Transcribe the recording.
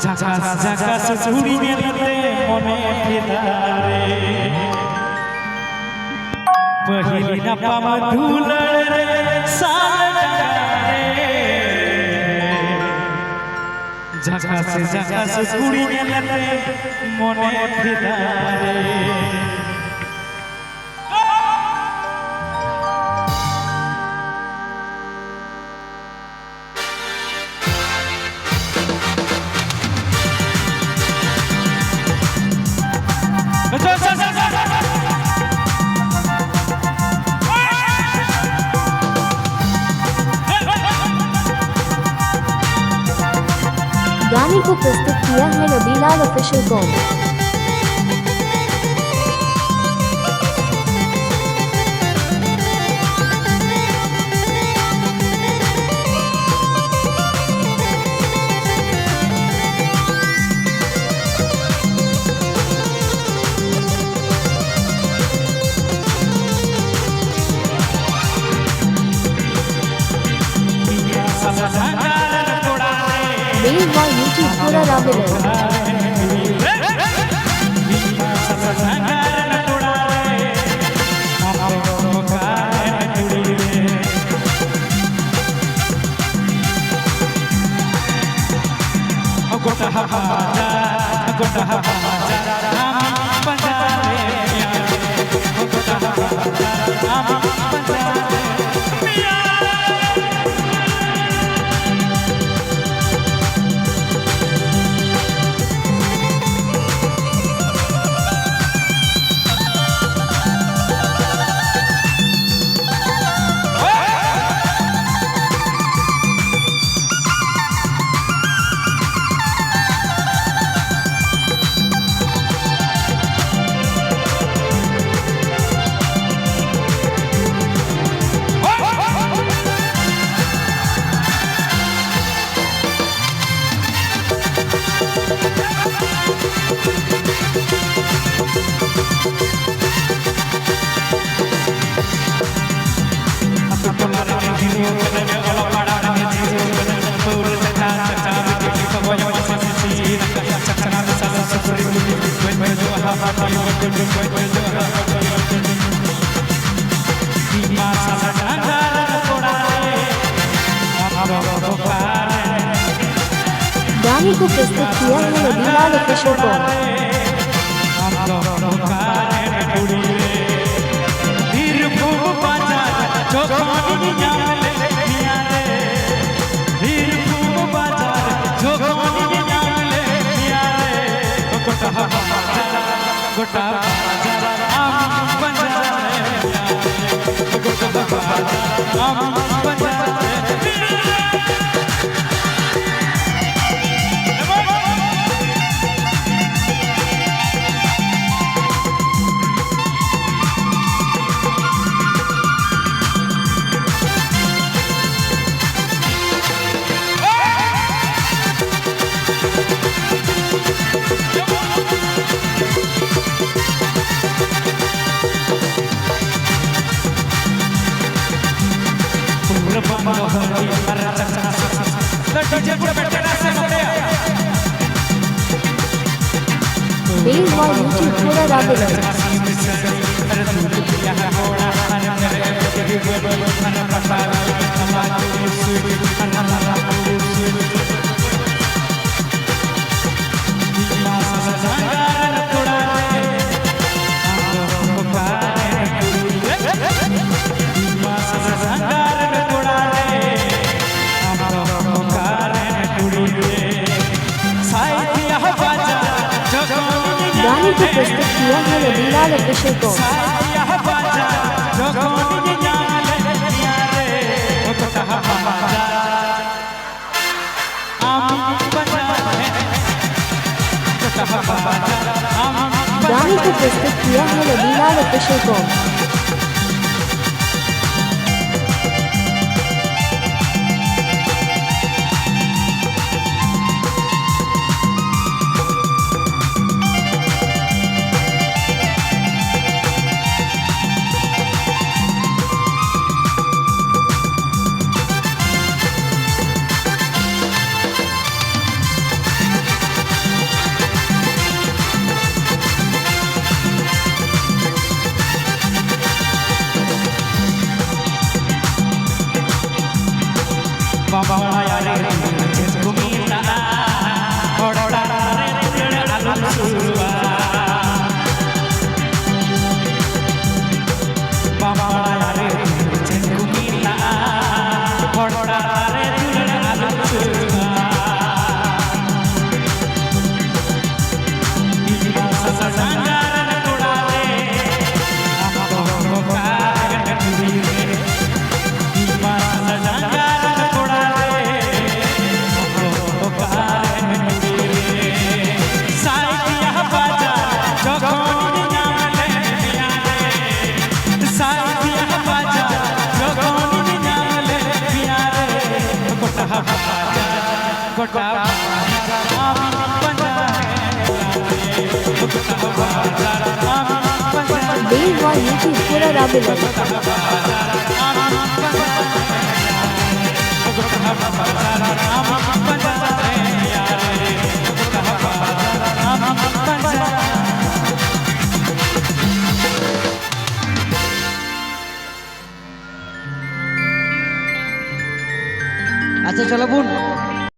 ঝাঁকাস ঝাঁকাস ঝুড়ি মেলাতে মনে ফেদারে पहिली न पाम धूलड़ रे साल रे झकास झकास ঝুড়ি মেলাতে মনে ফেদারে गाने को प्रस्तुत किया है Rabilal official com. Based on YouTube पूरा राबिलन गाने को प्रस्तुत किया है Rabilal official com. Based on YouTube पूरा राबिलन गाने को प्रस्तुत किया है रबीलाल ऑफिशियल कॉम। गाने को प्रस्तुत किया है Rabilal official com. Beerwa YouTube Pura Rabilan. আচ্ছা চলো বোন